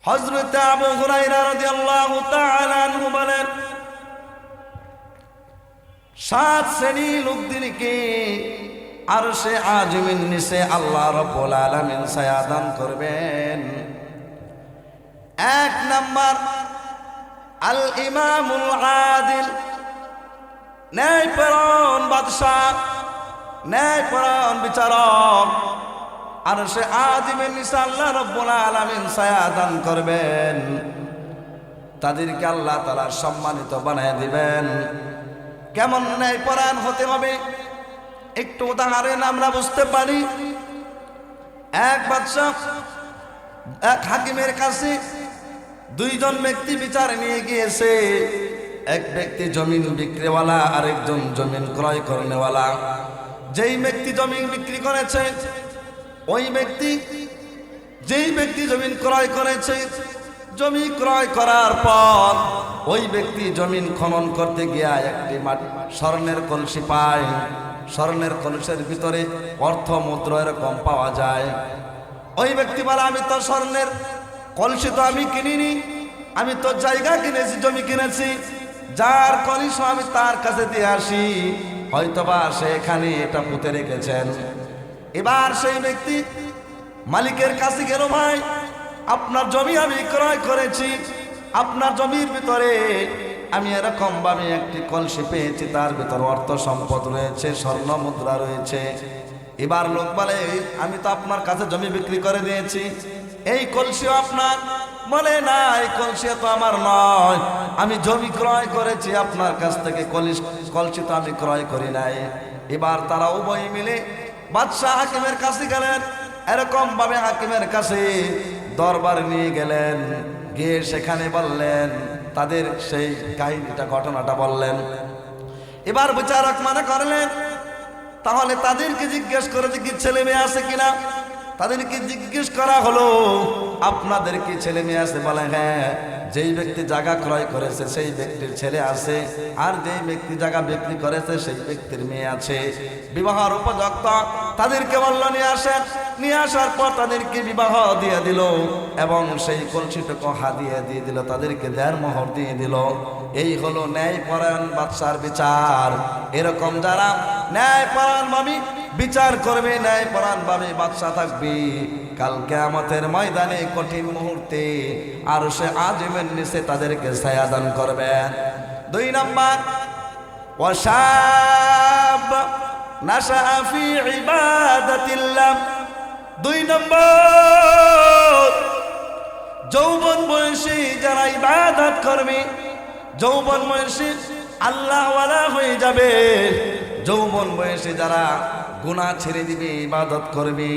হযরত আবু হুরায়রা রাদিয়াল্লাহু তাআলা আনহু বলেন, 7 শ্রেণী লোকদেরকে আরশে আজিমের নিচে আল্লাহ রাব্বুল আলামিন ছায়া দান করবেন। 1 নাম্বার আল ইমামুল আদিল, ন্যায়পরায়ণ বাদশাহ, ন্যায়পরায়ণ বিচারক। আরশে আজিমের নিচে আল্লাহ রাব্বুল আলামিন ছায়া দান করবেন। তাদেরকে আল্লাহ তাআলা সম্মানিত বানায় দিবেন। কেমন ন্যায়পরায়ণ হতে হবে একটু উদাহরণ আমরা বুঝতে পারি। এক বাদশাহ এক হাকিমের কাছে 2 জন ব্যক্তি বিচার নিয়ে গিয়েছে। এক ব্যক্তি জমিন বিক্রিওয়ালা, আরেকজন জমিন ক্রয় করনেওয়ালা। যেই ব্যক্তি জমিন বিক্রি করেছে, ওই ব্যক্তি যেই ব্যক্তি জমিন ক্রয় করেছে, জমি ক্রয় করার পর ওই ব্যক্তি জমিন খনন করতে গিয়ে একটি স্বর্ণের কলসি পায়। স্বর্ণের কলসের ভিতরে অর্থ মুদ্রা এরকম পাওয়া যায়। ওই ব্যক্তি বলে, আমি তো স্বর্ণের কলসি তো আমি কিনিনি, আমি তো জায়গা কিনেছি, জমি কিনেছি, যার কলসি আমি তার কাছে দিয়ে আসি, হয়তোবা সে এখানে এটা পুঁতে রেখেছেন। এবার সেই ব্যক্তি মালিকের কাছে গেল, ভাই আপনার জমি আমি ক্রয় করেছি, আপনার জমির ভিতরে আমি এরকম ভাবে একটি কলসি পেয়েছি, তার ভিতর অর্থ সম্পদ রয়েছে, স্বর্ণ মুদ্রা রয়েছে। এবার লোক বলে, আমি তো আপনার কাছে জমি বিক্রি করে দিয়েছি, এই কলসিও আপনার? বলে, না, এই কলসি তো আমার নয়, আমি জমি ক্রয় করেছি আপনার কাছ থেকে, কলসি তো আমি ক্রয় করি নাই। এবার তারা উভয় মিলে বাদশাহ হাকিমের কাছে গেলেন। এরকম ভাবে হাকিমের কাছে দরবার নিয়ে গেলেন, গিয়ে সেখানে বললেন, তাদের সেই কাহিনীটা, ঘটনাটা বললেন। এবার বিচারক মনে করলেন, তাহলে তাদেরকে জিজ্ঞেস করে যে কি ছেলে মেয়ে আছে কিনা। তাদেরকে জিজ্ঞেস করা হলো, আপনাদের কি ছেলে মেয়ে আছে? বলে, হ্যাঁ, যেই ব্যক্তি জায়গা ক্রয় করেছে সেই ব্যক্তির ছেলে আছে, আর যেই ব্যক্তি জায়গা বিক্রি করেছে সেই ব্যক্তির মেয়ে আছে, বিবাহের উপযুক্ত। তাদেরকে বলল, নিয়ে আসেন। নিয়ে আসার পর তাদেরকে বিবাহ দিয়ে দিল এবং সেই কলসিটুকু হাদিয়া দিয়ে দিল, তাদেরকে দেড়মোহর দিয়ে দিল। এই হলো ন্যায়পরায়ণ বাদশার বিচার। এরকম যারা ন্যায়পরায়ণ ভাবে বিচার করবে, ন্যায়পরায়ণ ভাবে বাদশা থাকবে, কাল কিয়ামতের ময়দানে কঠিন মুহূর্তে আরশে আজিমের নিচে তাদেরকে ছায়া দান করবেন। 2 নাম্বার ওয়াশাব নাশা ফি ইবাদাতিল্লাহ। 2 নম্বর যৌবন বয়সে যারা ইবাদত করবে, যৌবন বয়সে আল্লাহওয়ালা হয়ে যাবে, যৌবন বয়সে যারা গুনাহ ছেড়ে দিবে, ইবাদত করবে,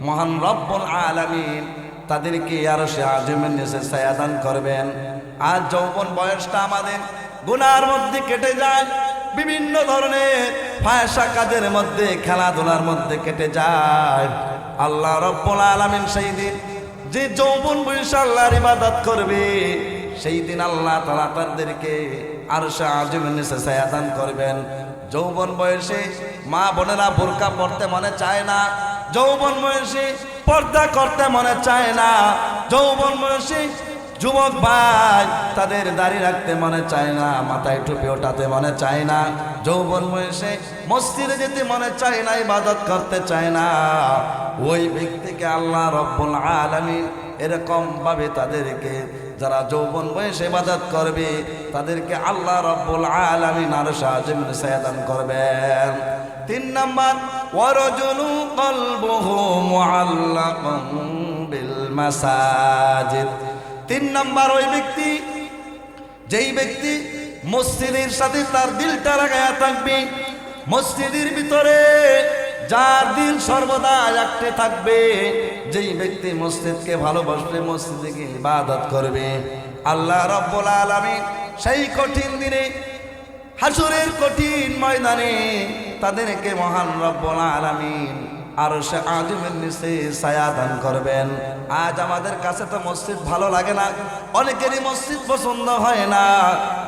মহান রব্বুল আলামিন তাদেরকে আরশে আজিমের নিচে ছায়া দান করবেন। আর যৌবন বয়সটা আমাদের গুনার মধ্যে কেটে যায়, বিভিন্ন ধরনের ফায়সা কাজের মধ্যে, খেলাধুলার মধ্যে কেটে যায়। আল্লাহ রব্বুল আলামিন সেই দিন যে যৌবন বয়সে আল্লাহর ইবাদত করবে, সেই দিন আল্লাহ তাআলা তাদেরকে আরশে আজিমের নিচে ছায়া দান করবেন। যৌবন বয়সে মা বোনেরা বোরকা পরতে মনে চায় না, যৌবন বয়সে পর্দা করতে মনে চায় না, যৌবন বয়সে যুবক ভাই তাদের দাড়ি রাখতে মনে চায় না, মাথায় টুপি ওঠাতে মনে চায় না, যৌবন বয়সে মসজিদে যেতে মনে চায় না, ইবাদত করতে চায় না। ওই ব্যক্তিকে আল্লাহ রব্বুল আলামিন এরকম ভাবে তাদেরকে, যারা যৌবন বয়সে ইবাদত করবে, তাদেরকে আল্লাহ রব্বুল আলামিন আরশে আজিমের ছায়া দান করবেন। 3 নাম্বার ওয়ারাজুলু কলবুহু মুআল্লাকুন বিল মাসাজিদ। 3 নাম্বার ওই ব্যক্তি, যেই ব্যক্তি মসজিদের সাথে তার দিলটা লাগায়া থাকবে, মসজিদের ভিতরে যার দিল সর্বদা একটে থাকবে, যেই ব্যক্তি মসজিদকে ভালোবাসবে, মসজিদে গিয়ে ইবাদত করবে, আল্লাহ রাব্বুল আলামিন সেই কঠিন দিনে, হাসরের কঠিন ময়দানে তাদেরকে মহান রব্বুল আলামিন আরশে আজিমের নিচে ছায়া দান করবেন। আজ আমাদের কাছে তো মসজিদ ভালো লাগে না, অনেকেরই মসজিদ পছন্দ হয় না,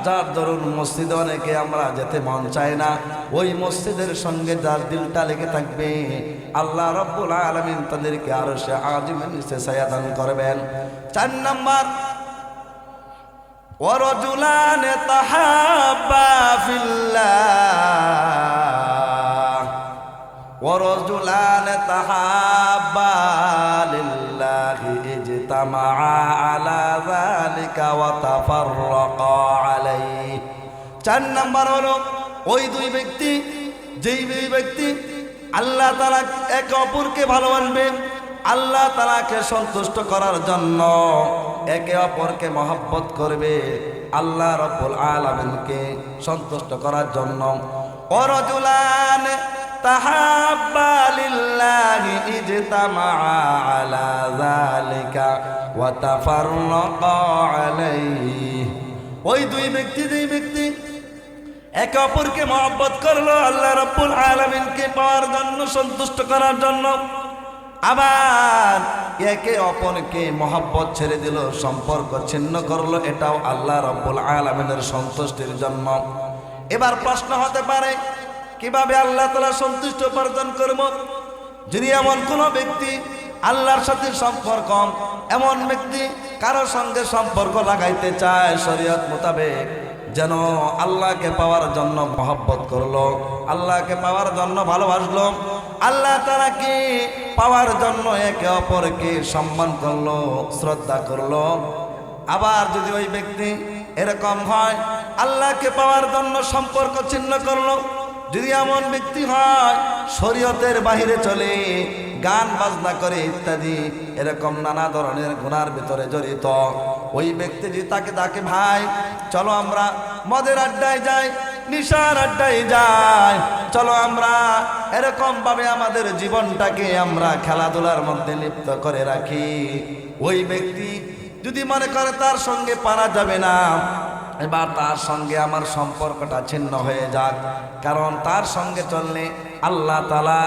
যার দরুন মসজিদে অনেকে আমরা যেতে মন চায় না। ওই মসজিদের সঙ্গে যার দিলটা লেগে থাকবে, আল্লাহ রাব্বুল আলামিন তাদেরকে আরশে আজিমের নিচে ছায়া দান করবেন। 4 নাম্বার, ওয়ারাজুলান তাহাব্বা ফিল্লাহ, ওয়ারাজুলান তাহাব্বা লিল্লাহি ইজতামা আলা যালিকা ওয়া তাফাররাকা আলাইহি। 4 নাম্বার হলো ওই দুই ব্যক্তি, যেই দুই ব্যক্তি আল্লাহ তাআলা একে অপরকে ভালোবাসবে, আল্লাহ তাআলাকে সন্তুষ্ট করার জন্য একে অপরকে মহব্বত করবে, আল্লাহ রাব্বুল আলামিনকে সন্তুষ্ট করার জন্য। ওয়ারাজুলান তাহাব্বা লিল্লাহি ইজতামা আলা যালিকা ওয়া তাফাররাকা আলাইহি। ওই দুই ব্যক্তি, যেই ব্যক্তি একে অপরকে মহব্বত করলো আল্লাহ রাব্বুল আলামিনকে পাওয়ার জন্য, সন্তুষ্ট করার জন্য, আবার একে অপরকে মহব্বত ছেড়ে দিল, সম্পর্ক ছিন্ন করলো, এটাও আল্লাহ রাব্বুল আলামিনের সন্তুষ্টির জন্য। এবার প্রশ্ন হতে পারে, কিভাবে আল্লাহ তাআলা সন্তুষ্ট অর্জন করব? যদি এমন কোনো ব্যক্তি আল্লাহর সাথে সম্পর্ক, এমন ব্যক্তি কারো সঙ্গে সম্পর্ক লাগাইতে চায় শরীয়ত মোতাবেক, যেন আল্লাহকে পাওয়ার জন্য মহব্বত করলো, আল্লাহকে পাওয়ার জন্য ভালোবাসলো, আল্লাহ তাআলাকে পাওয়ার জন্য একে অপরকে সম্মান করলো, শ্রদ্ধা করলো। আবার যদি ওই ব্যক্তি এরকম হয়, আল্লাহকে পাওয়ার জন্য সম্পর্ক ছিন্ন করলো, যদি এমন ব্যক্তি হয় শরীয়তের বাহিরে চলে, গান বাজনা করে ইত্যাদি এরকম নানা ধরনের গুনার ভিতরে জড়িত, ওই ব্যক্তি যদি তাকে ভাই চলো আমরা মদের আড্ডায় যাই, নিশার আড্ডায় যাই, চলো আমরা এরকম ভাবে আমাদের জীবনটাকে আমরা খেলাধুলার মধ্যে লিপ্ত করে রাখি, ওই ব্যক্তি যদি মনে করে তার সঙ্গে পারা যাবে না, এবার তার সঙ্গে আমার সম্পর্কটা ছিন্ন হয়ে যাক, কারণ তার সঙ্গে চললে আল্লাহ তাআলা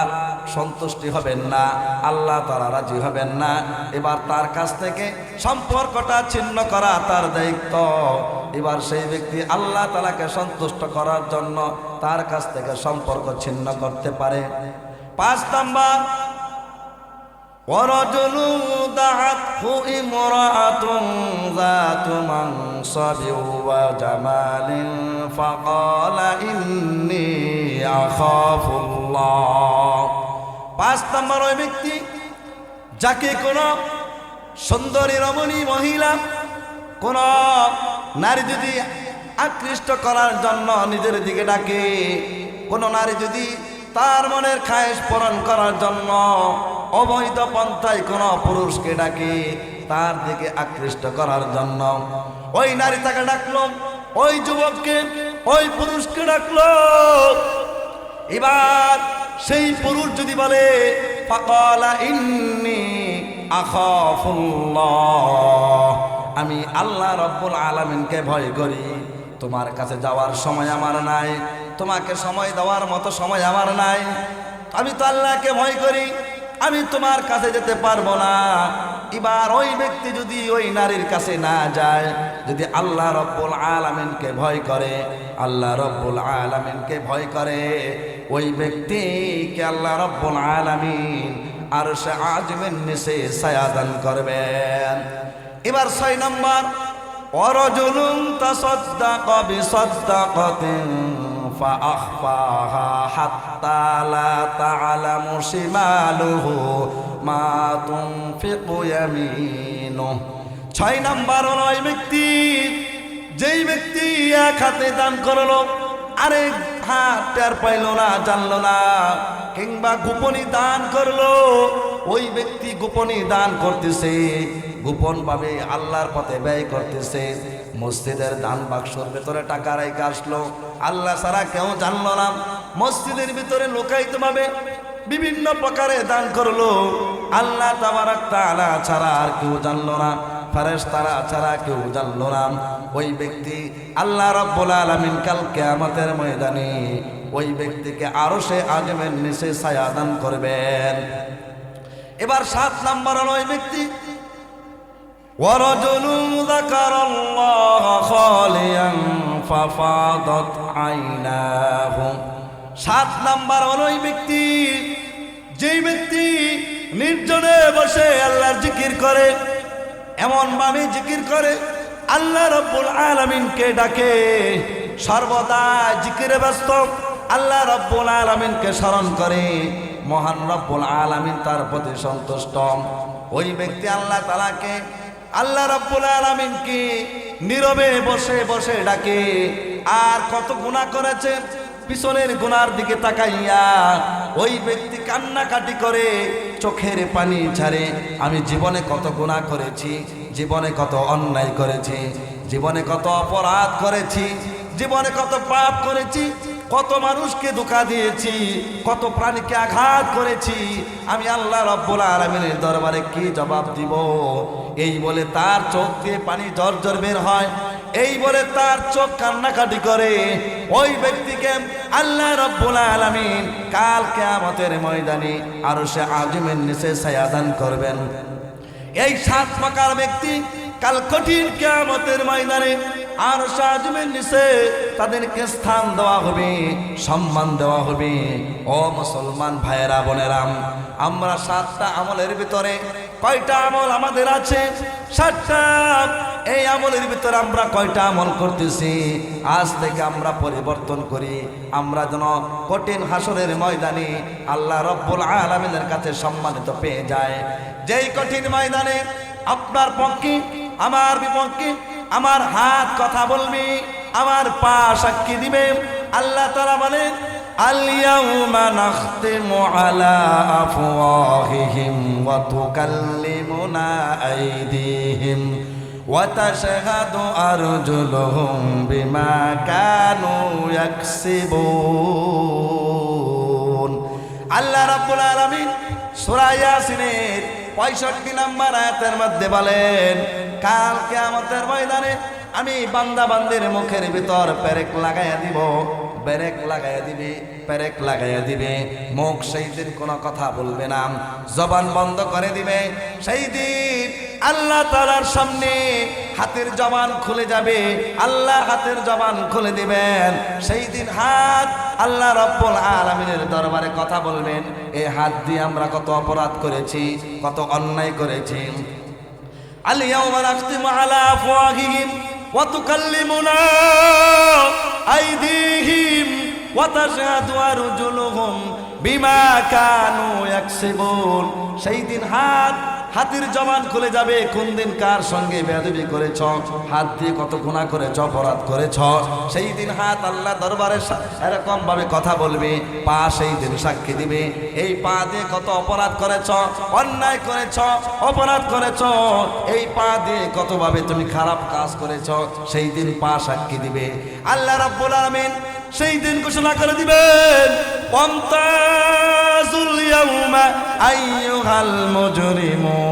সন্তুষ্টি হবেন না, আল্লাহ তাআলা রাজি হবেন না, এবার তার কাছ থেকে সম্পর্কটা ছিন্ন করা তার দায়িত্ব। এবার সেই ব্যক্তি আল্লাহ তাআলাকে সন্তুষ্ট করার জন্য তার কাছ থেকে সম্পর্ক ছিন্ন করতে পারে। 5 নাম্বার, ورجل دعته امرأة ذات منصب وجمال فقال إني أخاف الله। 5 নম্বর, ওই ব্যক্তি যাকে কোনো সুন্দরী রমণী মহিলা, কোন নারী যদি আকৃষ্ট করার জন্য নিজের দিকে ডাকে, কোন নারী যদি তার মনের খায়েশ পূরণ করার জন্য অবৈধ পন্থায় কোন পুরুষকে ডাকে, তার দিকে আকৃষ্ট করার জন্য, ওই নারী তাকে ডাকলো, ওই যুবককে, ওই পুরুষকে ডাকলো। এবার সেই পুরুষ যদি বলে ফাকালা ইন্নী আখাফুল্লাহ, আমি আল্লাহ রাব্বুল আলামিনকে ভয় করি, তোমার কাছে যাওয়ার সময় আমার নাই, তোমাকে সময় দেওয়ার মতো সময় আমার নাই, আমি তো আল্লাহকে ভয় করি, আমি তোমার কাছে যেতে পারবো না। এবার ওই ব্যক্তি যদি ওই নারীর কাছে না যায়, যদি আল্লাহ রাব্বুল আলামিনকে ভয় করে, আল্লাহ রাব্বুল আলামিনকে ভয় করে, ওই ব্যক্তিকে আল্লাহ রাব্বুল আলামিন আরশে আজিমের নিচে ছায়া দান করবেন। এবার 6 নম্বর, ওয়ারাজুলুন তাসাদ্দাকা বিসাদদাকাতিন ফাআখফাহা হাত্তা লা তা'লামু শিমালুহু মা তুনফিকু ইয়ামিনুহু। 6 নম্বর হলো ওই ব্যক্তি, যেই ব্যক্তি এক হাতে দান করলো, আরেক হাত টের পাইল না, জানলো না, কিংবা গোপনী দান করলো, ওই ব্যক্তি গোপনী দান করতেছে, গোপন ভাবে আল্লাহর পথে ব্যয় করতেছে, মসজিদের দান বাক্সর ভিতরে টাকা রেখে আসলো, আল্লাহ ছাড়া কেউ জানলো না, মসজিদের ভিতরে লোকায়িত ভাবে বিভিন্ন প্রকারে দান করলো, আল্লাহ তাবারক তাআলা ছাড়া আর কেউ জানলো না, ফেরেশতারা ছাড়া কেউ জানলো না। ওই ব্যক্তি আল্লাহ রাব্বুল আলামিন কাল কিয়ামতের ময়দানে ওই ব্যক্তিকে আরশে আযমের নিচে ছায়া দান করবেন। এবার 7 নাম্বার হলো ওই ব্যক্তি ওয়ারাজুলুন যাকারাল্লাহ খালিয়ান ফাফাদাত আইনাহু। 7 নাম্বার হলো ওই ব্যক্তি, যেই ব্যক্তি নির্জনে বসে আল্লাহর জিকির করে, এমন ভাবে জিকির করে আল্লাহ রাব্বুল আলামিনকে ডাকে, সর্বদা জিকিরে ব্যস্ত, আল্লাহ রাব্বুল আলামিনকে স্মরণ করে, মহান রাব্বুল আলামিন তার প্রতি সন্তুষ্ট। ওই ব্যক্তি আল্লাহ তাআলাকে, আল্লাহ রাব্বুল আলামিনকে নীরবে বসে বসে ডাকে। আর কত গুনাহ করেছে, পিছনের গুনার দিকে তাকাইয়া ওই ব্যক্তি কান্নাকাটি করে, চোখের পানি ছাড়ে, আমি জীবনে কত গুনাহ করেছি, জীবনে কত অন্যায় করেছি, জীবনে কত অপরাধ করেছি, জীবনে কত পাপ করেছি, কত মানুষকে ধোঁকা দিয়েছি, কত প্রাণীকে আঘাত করেছি, আমি আল্লাহ রাব্বুল আলামিনের দরবারে কি জবাব দিব। এই বলে তার চোখ দিয়ে পানি ঝরঝর বের হয়, এই বলে তার চোখ কান্নাকাটি করে। ওই ব্যক্তিকে আল্লাহ রাব্বুল আলামিন কাল কিয়ামতের ময়দানে আরশে আযমের নিচে ছায়া দান করবেন। এই 7 প্রকার ব্যক্তি কাল কঠিন কিয়ামতের ময়দানে আরশে আযমের নিচে তাদেরকে স্থান দেওয়া হবে, সম্মান দেওয়া হবে। ও মুসলমান ভাইয়েরা বোনেরা, আমরা 7টা আমলের ভিতরে কয়টা আমল আমাদের আছে? 7টা। এই আমলের ভিতরে আমরা কয়টা আমল করতেছি? আজ থেকে আমরা পরিবর্তন করি, আমরা যেন কঠিন হাসরের ময়দানে আল্লাহ রাব্বুল আলামিনের কাছে সম্মানিত পেয়ে যায়। যেই কঠিন ময়দানে আপনার পক্ষে আমার বিপক্ষে, আমার হাত কথা বলবে, আমার পা সাক্ষী দিবে। আল্লাহ তাআলা বলেন আল-ইয়াউমা নাখতিমু আলা আফওয়াহিহিম ওয়া তুকাল্লিমুনা আইদিহিম ওয়া তাশহাদু আরজুলুহুম বিমা কানু ইয়াকসিবুন। আল্লাহ রাব্বুল আলামিন সূরা ইয়াসিনের 65 নম্বর আয়াতের মধ্যে বলেন, কাল কিয়ামতের ময়দানে আমি বান্দা বান্দির মুখের ভিতর পেরেক লাগাইয়া দিব, পেরেক লাগাইয়া দিবে, পেরেক লাগাইয়া দিবে। মুখ সেই দিন কোনো কথা বলবে না, জবান বন্ধ করে দিবে। সেই দিন আল্লাহ তাআলার সামনে হাতের জবান খুলে যাবে, আল্লাহ হাতের জবান খুলে দিবেন। সেই দিন হাত আল্লাহ রাব্বুল আলামিনের দরবারে কথা বলবেন, এই হাত দিয়ে আমরা কত অপরাধ করেছি, কত অন্যায় করেছি। আল-ইয়াউমা নাখতিমু আলা আফওয়াহিহিম ওয়া তুকাল্লিমুনা আইদিহিম ওয়া তাশহাদু আরজুলুহুম বিমা কানু ইয়াকসিবুন। সেই দিন হাতের জবান খুলে যাবে, কোন দিন কার সঙ্গে বেয়াদবি করেছ, হাত দিয়ে কত গুনাহ করেছ, অপরাধ করেছ। সেই দিন হাত আল্লাহ দরবারে এরকম ভাবে কথা বলবে, পা সেই দিন সাক্ষী দিবে, এই পা দিয়ে কত অপরাধ করেছ, অন্যায় করেছ, অপরাধ করেছ, এই পা দিয়ে কতভাবে তুমি খারাপ কাজ করেছ, সেই দিন পা সাক্ষী দিবে। আল্লাহ রাব্বুল আলামিন সেই দিন ঘোষণা করে দিবেন, ওয়ামতাজুল ইয়াউমা আইয়ুহাল মুজরিমুন।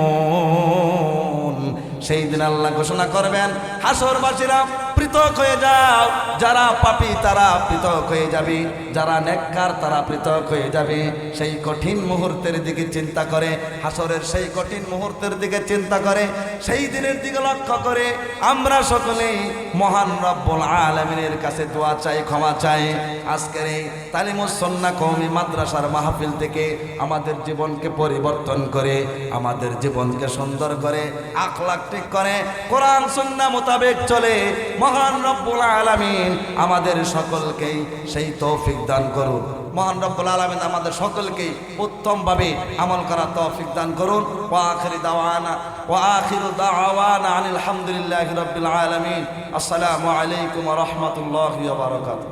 সেই দিন আল্লাহ ঘোষণা করবেন, হাসরবাসীরা পৃথক হয়ে যাও, যারা পাপী তারা পৃথক হয়ে যাবে, যারা নেককার তারা পৃথক হয়ে যাবে। সেই কঠিন মুহূর্তের দিকে চিন্তা করে, হাসরের সেই কঠিন মুহূর্তের দিকে চিন্তা করে, সেই দিনের দিকে লক্ষ্য করে আমরা সকলেই মহান রব্বুল আলামিনের কাছে দোয়া চাই, ক্ষমা চাই। আজকের এই তালিমুস সুন্নাহ কওমি মাদ্রাসার মাহফিল থেকে আমাদের জীবনকে পরিবর্তন করে, আমাদের জীবনকে সুন্দর করে, আখলাক ঠিক করে, কোরআন সুন্নাহ মোতাবেক চলে মহান রব্বুল আলামিন আমাদের সকলকেই সেই তৌফিক দান করুন। মহান রব্বুল আলামিন আমাদের সকলকেই উত্তমভাবে আমল করার তৌফিক দান করুন। ওয়া আখিরু দাওয়ানা আনিল হামদুলিল্লাহি রাব্বিল আলামিন। আসসালামু আলাইকুম ওয়া রাহমাতুল্লাহি ওয়া বারাকাতুহু।